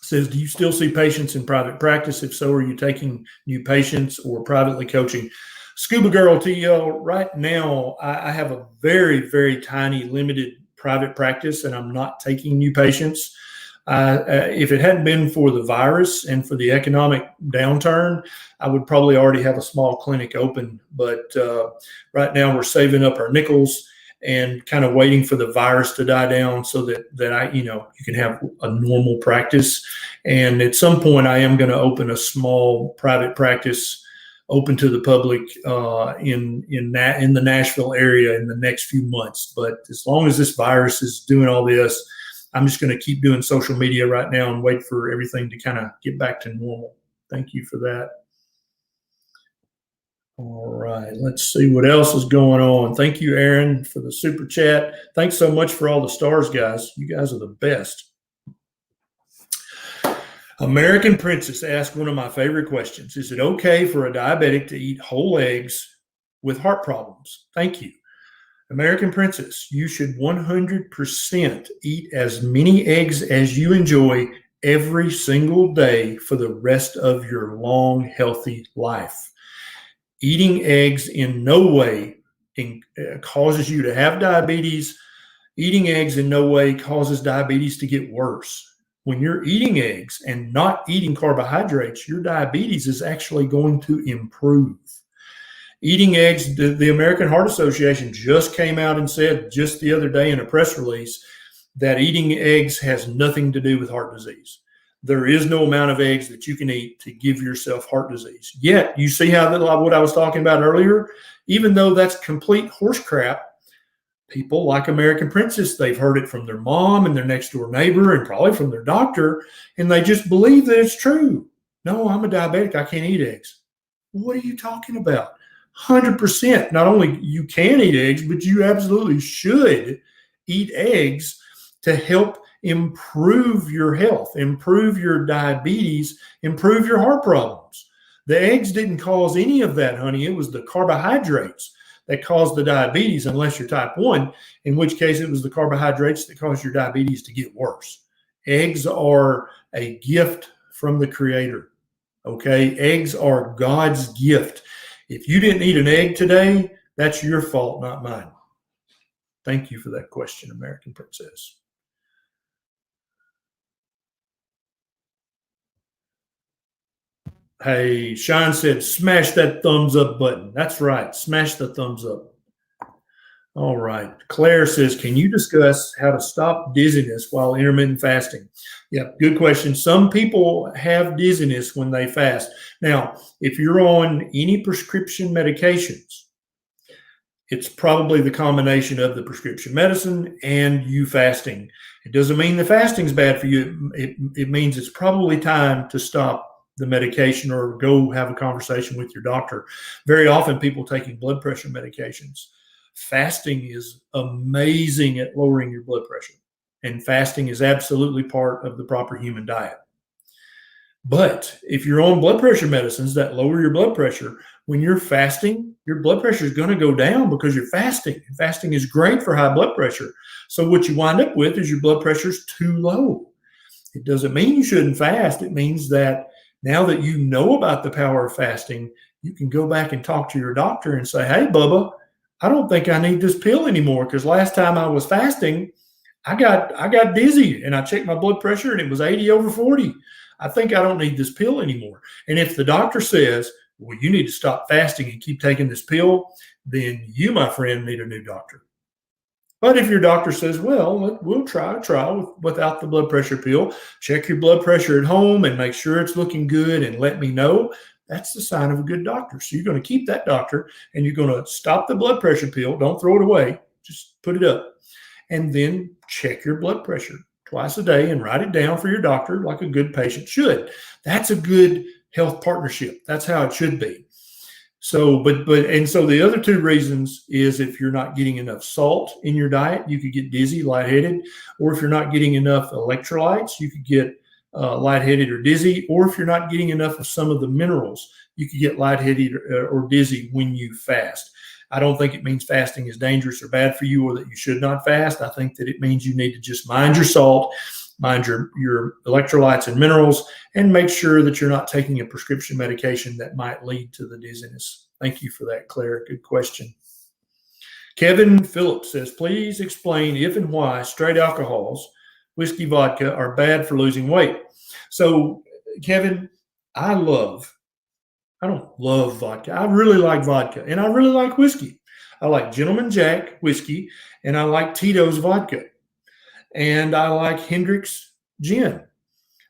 says, do you still see patients in private practice? If so, are you taking new patients or privately coaching? Scuba Girl TL, right now, I have a very, very tiny, limited private practice, and I'm not taking new patients. If it hadn't been for the virus and for the economic downturn, I would probably already have a small clinic open. But right now, we're saving up our nickels and kind of waiting for the virus to die down so that you can have a normal practice. And at some point, I am going to open a small private practice open to the public in the Nashville area in the next few months. But as long as this virus is doing all this, I'm just going to keep doing social media right now and wait for everything to kind of get back to normal. Thank you for that. All right, let's see what else is going on. Thank you, Aaron, for the super chat. Thanks so much for all the stars, guys. You guys are the best. American Princess asked one of my favorite questions. Is it okay for a diabetic to eat whole eggs with heart problems? Thank you. American Princess, you should 100% eat as many eggs as you enjoy every single day for the rest of your long, healthy life. Eating eggs in no way causes you to have diabetes. Eating eggs in no way causes diabetes to get worse. When you're eating eggs and not eating carbohydrates, your diabetes is actually going to improve. Eating eggs, the American Heart Association just came out and said just the other day in a press release that eating eggs has nothing to do with heart disease. There is no amount of eggs that you can eat to give yourself heart disease. Yet, you see how what I was talking about earlier, even though that's complete horse crap, people like American Princess, they've heard it from their mom and their next door neighbor and probably from their doctor, and they just believe that it's true. No, I'm a diabetic. I can't eat eggs. What are you talking about? 100%. Not only you can eat eggs, but you absolutely should eat eggs to help improve your health, improve your diabetes, improve your heart problems. The eggs didn't cause any of that, honey. It was the carbohydrates that cause the diabetes unless you're type 1, in which case it was the carbohydrates that caused your diabetes to get worse. Eggs are a gift from the Creator. Okay, eggs are God's gift. If you didn't eat an egg today, that's your fault, not mine. Thank you for that question, American Princess. Hey, Sean said, smash that thumbs up button. That's right. Smash the thumbs up. All right. Claire says, can you discuss how to stop dizziness while intermittent fasting? Yeah, good question. Some people have dizziness when they fast. Now, if you're on any prescription medications, it's probably the combination of the prescription medicine and you fasting. It doesn't mean the fasting's bad for you. It means it's probably time to stop the medication or go have a conversation with your doctor. Very often people taking blood pressure medications. Fasting is amazing at lowering your blood pressure, and fasting is absolutely part of the proper human diet. But if you're on blood pressure medicines that lower your blood pressure, when you're fasting, your blood pressure is going to go down because you're fasting. Fasting is great for high blood pressure. So what you wind up with is your blood pressure is too low. It doesn't mean you shouldn't fast. It means that now that you know about the power of fasting, you can go back and talk to your doctor and say, hey, Bubba, I don't think I need this pill anymore because last time I was fasting, I got dizzy and I checked my blood pressure and it was 80/40. I think I don't need this pill anymore. And if the doctor says, well, you need to stop fasting and keep taking this pill, then you, my friend, need a new doctor. But if your doctor says, well, we'll try a trial without the blood pressure pill, check your blood pressure at home and make sure it's looking good and let me know, that's the sign of a good doctor. So you're going to keep that doctor and you're going to stop the blood pressure pill. Don't throw it away. Just put it up. And then check your blood pressure twice a day and write it down for your doctor like a good patient should. That's a good health partnership. That's how it should be. So, so the other two reasons is if you're not getting enough salt in your diet, you could get dizzy, lightheaded, or if you're not getting enough electrolytes, you could get lightheaded or dizzy, or if you're not getting enough of some of the minerals, you could get lightheaded or dizzy when you fast. I don't think it means fasting is dangerous or bad for you or that you should not fast. I think that it means you need to just mind your salt, mind your electrolytes and minerals, and make sure that you're not taking a prescription medication that might lead to the dizziness. Thank you for that, Claire. Good question. Kevin Phillips says, please explain if and why straight alcohols, whiskey, vodka, are bad for losing weight. So, Kevin, I don't love vodka. I really like vodka, and I really like whiskey. I like Gentleman Jack whiskey, and I like Tito's vodka, and I like Hendrick's gin.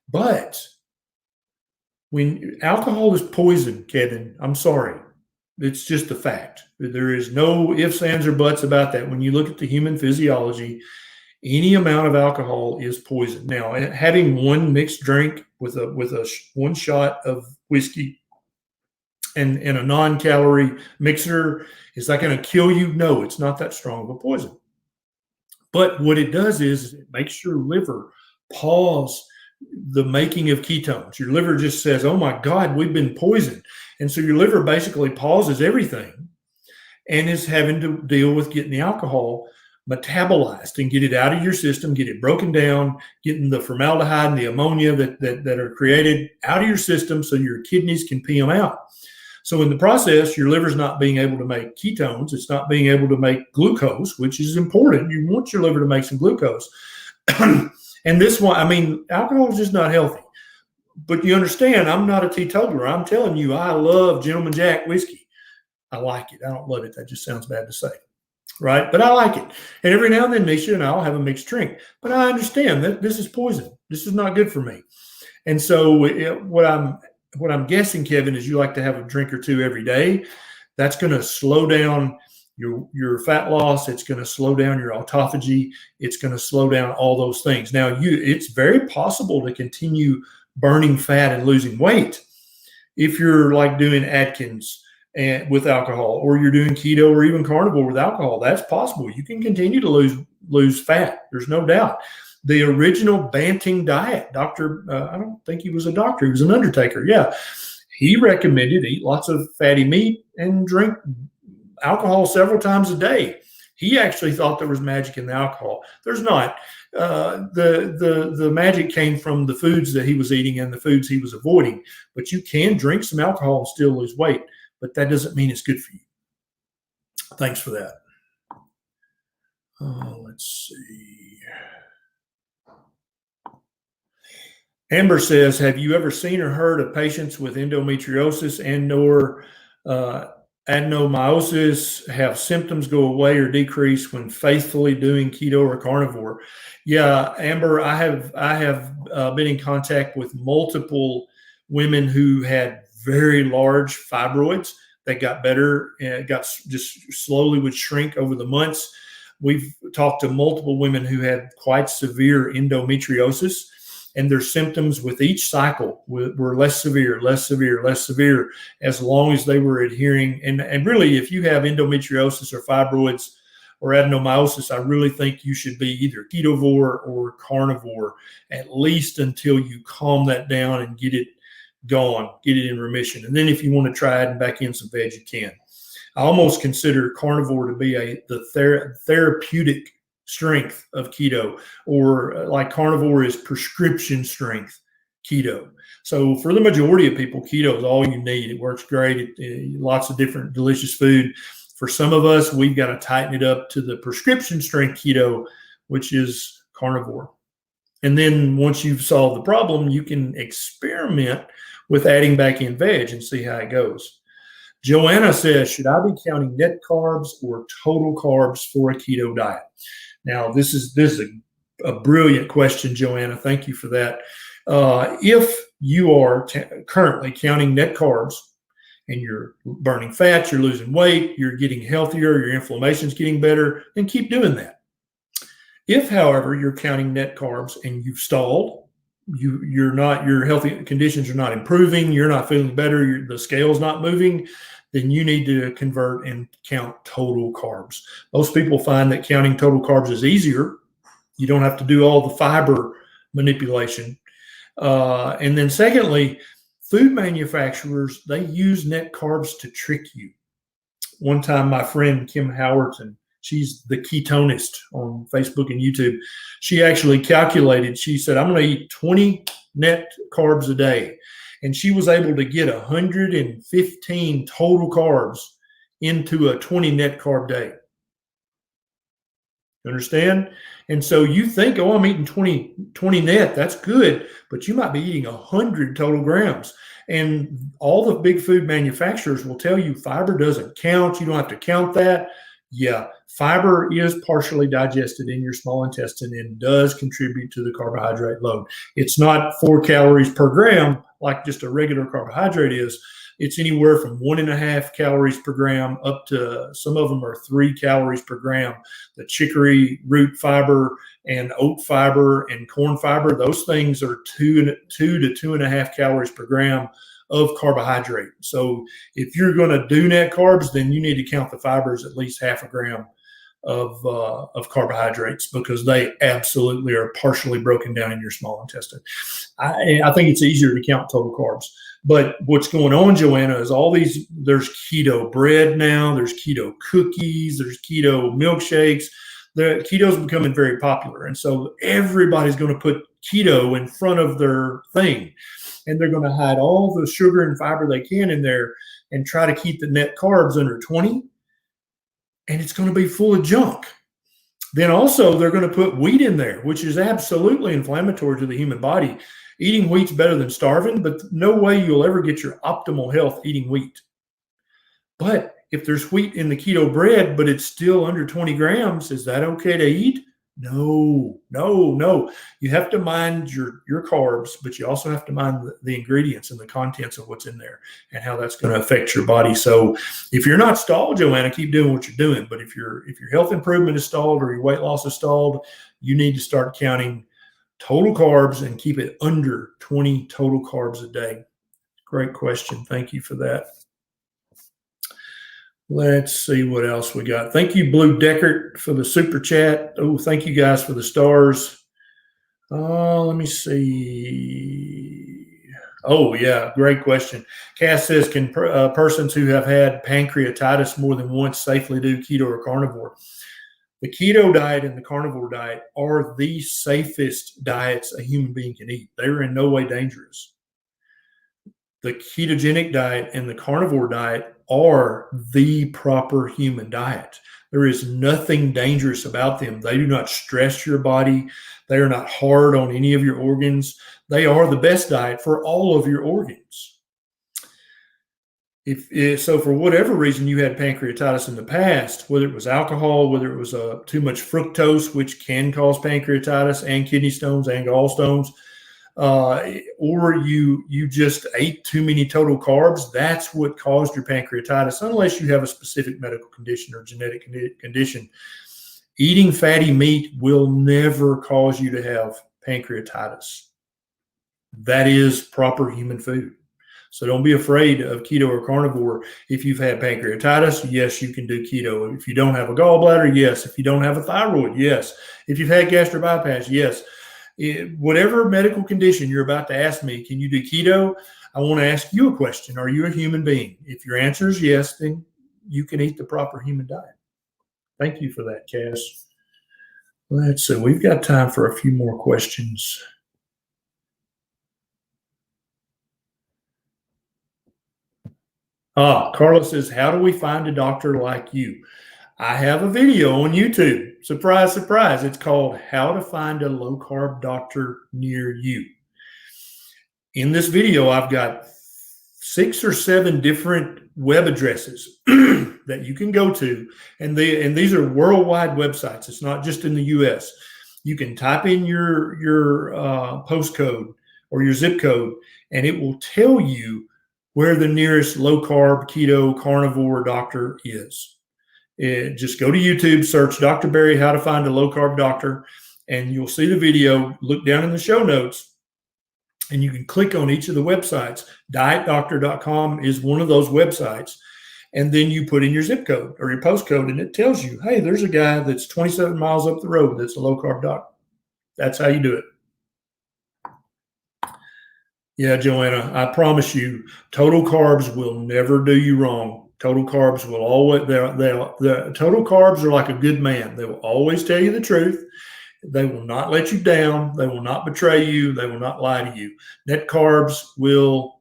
But when alcohol is poison, Kevin, I'm sorry. It's just a fact. There is no ifs, ands, or buts about that. When you look at the human physiology, any amount of alcohol is poison. Now, having one mixed drink with one shot of whiskey and a non-calorie mixer, is that going to kill you? No, it's not that strong of a poison. But what it does is it makes your liver pause the making of ketones. Your liver just says, oh my God, we've been poisoned. And so your liver basically pauses everything and is having to deal with getting the alcohol metabolized and get it out of your system, get it broken down, getting the formaldehyde and the ammonia that are created out of your system so your kidneys can pee them out. So in the process, your liver's not being able to make ketones. It's not being able to make glucose, which is important. You want your liver to make some glucose. And this one, alcohol is just not healthy. But you understand, I'm not a teetotaler. I'm telling you, I love Gentleman Jack whiskey. I like it. I don't love it. That just sounds bad to say, right? But I like it. And every now and then, Nisha and I'll have a mixed drink. But I understand that this is poison. This is not good for me. And so what I'm guessing, Kevin, is you like to have a drink or two every day. That's going to slow down your fat loss. It's going to slow down your autophagy. It's going to slow down all those things. Now, it's very possible to continue burning fat and losing weight if you're like doing Atkins and with alcohol, or you're doing keto or even carnivore with alcohol. That's possible. You can continue to lose fat. There's no doubt. The original Banting diet, I don't think he was a doctor. He was an undertaker. Yeah. He recommended eat lots of fatty meat and drink alcohol several times a day. He actually thought there was magic in the alcohol. There's not. The magic came from the foods that he was eating and the foods he was avoiding. But you can drink some alcohol and still lose weight, but that doesn't mean it's good for you. Thanks for that. Let's see. Amber says, have you ever seen or heard of patients with endometriosis and/or adenomyosis have symptoms go away or decrease when faithfully doing keto or carnivore? Yeah, Amber, I have been in contact with multiple women who had very large fibroids that got better and got just slowly would shrink over the months. We've talked to multiple women who had quite severe endometriosis, and their symptoms with each cycle were less severe, less severe, less severe, as long as they were adhering. And really, if you have endometriosis or fibroids or adenomyosis, I really think you should be either ketovore or carnivore, at least until you calm that down and get it gone, get it in remission. And then if you want to try it and back in some veg, you can. I almost consider carnivore to be the therapeutic strength of keto, or like carnivore is prescription strength keto. So for the majority of people, keto is all you need. It works great. Lots of different delicious food. For some of us, we've got to tighten it up to the prescription strength keto, which is carnivore. And then once you've solved the problem, you can experiment with adding back in veg and see how it goes. Joanna says, should I be counting net carbs or total carbs for a keto diet? Now, this is a brilliant question, Joanna. Thank you for that. If you are currently counting net carbs and you're burning fat, you're losing weight, you're getting healthier, your inflammation's getting better, then keep doing that. If, however, you're counting net carbs and you've stalled, your healthy conditions are not improving, you're not feeling better, the scale's not moving, then you need to convert and count total carbs. Most people find that counting total carbs is easier. You don't have to do all the fiber manipulation. And then secondly, food manufacturers, they use net carbs to trick you. One time, my friend Kim Howerton, she's the ketonist on Facebook and YouTube, she actually calculated, she said, I'm going to eat 20 net carbs a day. And she was able to get 115 total carbs into a 20 net carb day. Understand? And so you think, oh, I'm eating 20 net, that's good, but you might be eating 100 total grams. And all the big food manufacturers will tell you fiber doesn't count. You don't have to count that. Yeah, fiber is partially digested in your small intestine and does contribute to the carbohydrate load. It's not 4 calories per gram like just a regular carbohydrate is. It's anywhere from 1.5 calories per gram up to, some of them are 3 calories per gram. The chicory root fiber and oat fiber and corn fiber, those things are 2 to 2.5 calories per gram of carbohydrate. So if you're going to do net carbs, then you need to count the fibers at least 0.5 gram of carbohydrates, because they absolutely are partially broken down in your small intestine. I think it's easier to count total carbs. But what's going on, Joanna, is there's keto bread now, there's keto cookies, there's keto milkshakes. The keto is becoming very popular. And so everybody's going to put keto in front of their thing. And they're going to hide all the sugar and fiber they can in there and try to keep the net carbs under 20. And it's going to be full of junk. Then also they're going to put wheat in there, which is absolutely inflammatory to the human body. Eating wheat's better than starving, but no way you'll ever get your optimal health eating wheat. But if there's wheat in the keto bread, but it's still under 20 grams, is that okay to eat? No. You have to mind your carbs, but you also have to mind the ingredients and the contents of what's in there and how that's going to affect your body. So if you're not stalled, Joanna, keep doing what you're doing. But if your health improvement is stalled or your weight loss is stalled, you need to start counting total carbs and keep it under 20 total carbs a day. Great question. Thank you for that. Let's see what else we got. Thank you, Blue Deckert, for the super chat. Oh, thank you guys for the stars. Let me see. Oh, yeah, great question. Cass says, can persons who have had pancreatitis more than once safely do keto or carnivore? The keto diet and the carnivore diet are the safest diets a human being can eat. They are in no way dangerous. The ketogenic diet and the carnivore diet are the proper human diet. There is nothing dangerous about them. They do not stress your body. They are not hard on any of your organs. They are the best diet for all of your organs. If so, for whatever reason you had pancreatitis in the past, whether it was alcohol, whether it was too much fructose, which can cause pancreatitis and kidney stones and gallstones, or you just ate too many total carbs, that's what caused your pancreatitis, unless you have a specific medical condition or genetic condition. Eating fatty meat will never cause you to have pancreatitis. That is proper human food. So don't be afraid of keto or carnivore. If you've had pancreatitis, yes, you can do keto. If you don't have a gallbladder, yes. If you don't have a thyroid, yes. If you've had gastric bypass, yes. Whatever medical condition you're about to ask me, can you do keto? I want to ask you a question. Are you a human being? If your answer is yes, then you can eat the proper human diet. Thank you for that, Cass. Let's see. We've got time for a few more questions. Carla says, how do we find a doctor like you? I have a video on YouTube. Surprise, surprise. It's called How to Find a Low Carb Doctor Near You. In this video, I've got 6 or 7 different web addresses that you can go to. And these are worldwide websites. It's not just in the US. You can type in your postcode or your zip code, and it will tell you where the nearest low carb, keto, carnivore doctor is. Just go to YouTube, search Dr. Berry, How to Find a Low Carb Doctor, and you'll see the video. Look down in the show notes, and you can click on each of the websites. DietDoctor.com is one of those websites. And then you put in your zip code or your postcode, and it tells you, hey, there's a guy that's 27 miles up the road that's a low carb doc. That's how you do it. Yeah, Joanna, I promise you, total carbs will never do you wrong. Total carbs will always, the total carbs are like a good man. They will always tell you the truth. They will not let you down. They will not betray you. They will not lie to you. Net carbs will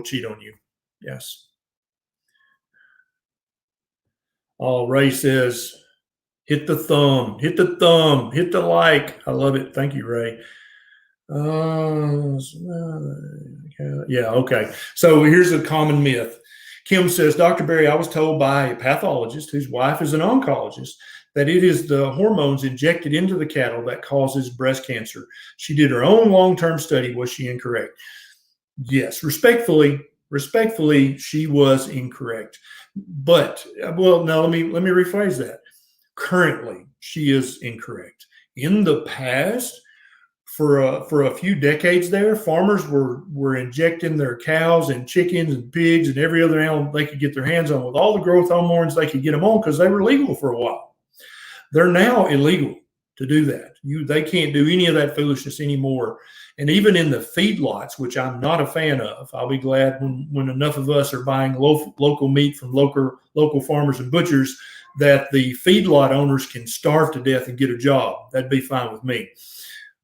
cheat on you. Yes. Ray says, hit the thumb, hit the like. I love it. Thank you, Ray. Yeah, okay. So here's a common myth. Kim says, Dr. Berry, I was told by a pathologist whose wife is an oncologist that it is the hormones injected into the cattle that causes breast cancer. She did her own long-term study. Was she incorrect? Yes, respectfully, she was incorrect. But, well, now let me rephrase that. Currently, she is incorrect. In the past, for a few decades there, farmers were injecting their cows and chickens and pigs and every other animal they could get their hands on with all the growth hormones they could get them on because they were legal for a while. They're now illegal to do that. They can't do any of that foolishness anymore. And even in the feedlots, which I'm not a fan of, I'll be glad when enough of us are buying local meat from local farmers and butchers that the feedlot owners can starve to death and get a job. That'd be fine with me.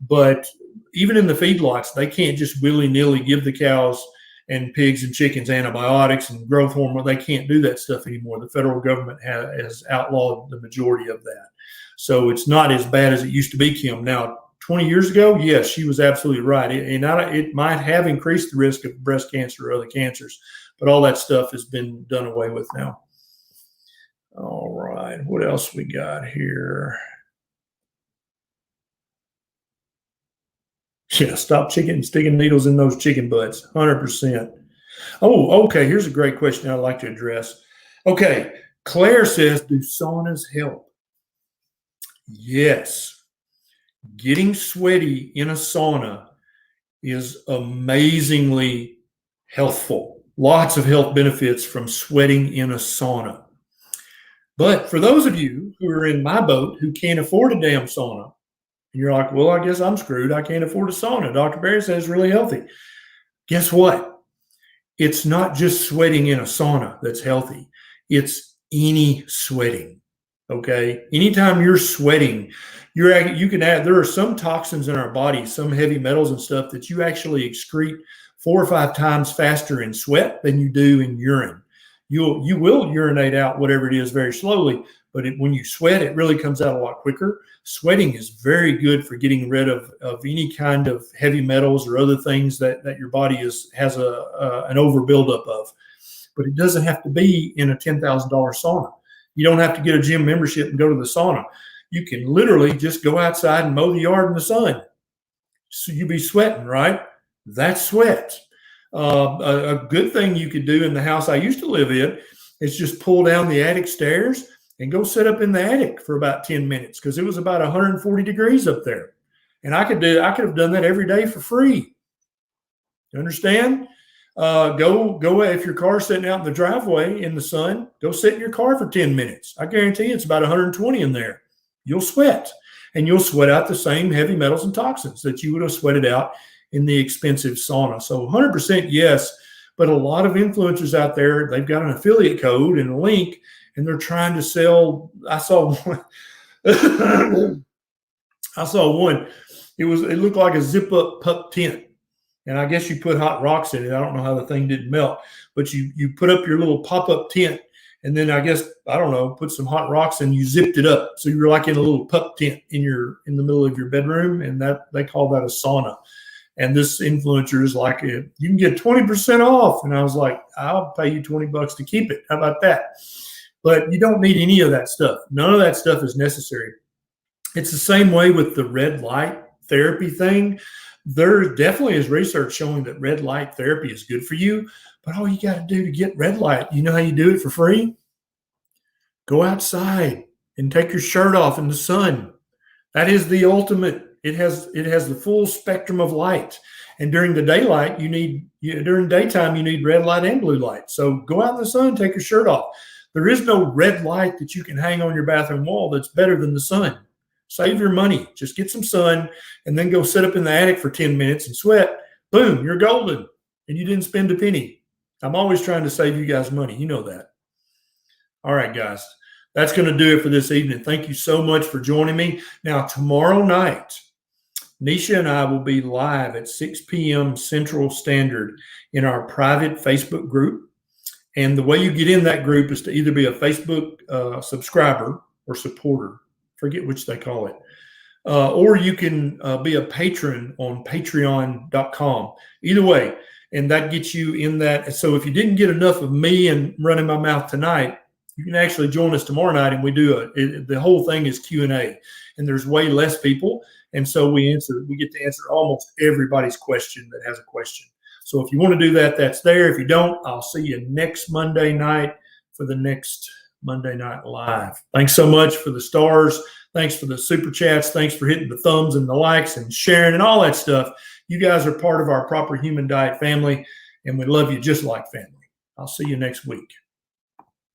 But even in the feedlots, they can't just willy-nilly give the cows and pigs and chickens antibiotics and growth hormone. They can't do that stuff anymore. The federal government has outlawed the majority of that. So it's not as bad as it used to be, Kim. Now, 20 years ago, yes, she was absolutely right. It might have increased the risk of breast cancer or other cancers, but all that stuff has been done away with now. All right, what else we got here? Yeah, stop sticking needles in those chicken butts, 100%. Oh, okay, here's a great question I'd like to address. Okay, Claire says, do saunas help? Yes. Getting sweaty in a sauna is amazingly healthful. Lots of health benefits from sweating in a sauna. But for those of you who are in my boat who can't afford a damn sauna, and you're like, well, I guess I'm screwed. I can't afford a sauna. Dr. Berry says it's really healthy. Guess what? It's not just sweating in a sauna that's healthy. It's any sweating. Okay. Anytime you're sweating, you can add, there are some toxins in our body, some heavy metals and stuff that you actually excrete 4 or 5 times faster in sweat than you do in urine. You will urinate out whatever it is very slowly, but when you sweat, it really comes out a lot quicker. Sweating is very good for getting rid of any kind of heavy metals or other things that your body has an overbuildup of. But it doesn't have to be in a $10,000 sauna. You don't have to get a gym membership and go to the sauna. You can literally just go outside and mow the yard in the sun. So you be sweating, right? That's sweat. A good thing you could do in the house I used to live in is just pull down the attic stairs and go sit up in the attic for about 10 minutes because it was about 140 degrees up there. And I could have done that every day for free. You understand? Go if your car's sitting out in the driveway in the sun, go sit in your car for 10 minutes. I guarantee you it's about 120 in there. You'll sweat, and you'll sweat out the same heavy metals and toxins that you would have sweated out in the expensive sauna. So 100% yes, but a lot of influencers out there, they've got an affiliate code and a link, and they're trying to sell. I saw one. It looked like a zip up pup tent. And I guess you put hot rocks in it. I don't know how the thing didn't melt, but you put up your little pop-up tent, and then I guess, I don't know, put some hot rocks and you zipped it up. So you're like in a little pup tent in the middle of your bedroom, and that they call that a sauna. And this influencer is like, you can get 20% off. And I was like, I'll pay you $20 to keep it. How about that? But you don't need any of that stuff. None of that stuff is necessary. It's the same way with the red light therapy thing. There definitely is research showing that red light therapy is good for you, but all you got to do to get red light, you know how you do it for free? Go outside and take your shirt off in the sun. That is the ultimate. It has the full spectrum of light. And during the daylight, during daytime, you need red light and blue light. So go out in the sun, take your shirt off. There is no red light that you can hang on your bathroom wall that's better than the sun. Save your money. Just get some sun and then go sit up in the attic for 10 minutes and sweat. Boom, you're golden. And you didn't spend a penny. I'm always trying to save you guys money. You know that. All right, guys. That's going to do it for this evening. Thank you so much for joining me. Now, tomorrow night, Nisha and I will be live at 6 p.m. Central Standard in our private Facebook group. And the way you get in that group is to either be a Facebook subscriber or supporter. Forget which they call it. Or you can be a patron on patreon.com. Either way, and that gets you in that. So if you didn't get enough of me and running my mouth tonight, you can actually join us tomorrow night, and we do the whole thing is Q&A, and there's way less people. And so we get to answer almost everybody's question that has a question. So if you want to do that, that's there. If you don't, I'll see you next Monday night for the next Monday Night Live. Thanks so much for the stars. Thanks for the super chats. Thanks for hitting the thumbs and the likes and sharing and all that stuff. You guys are part of our Proper Human Diet family, and we love you just like family. I'll see you next week.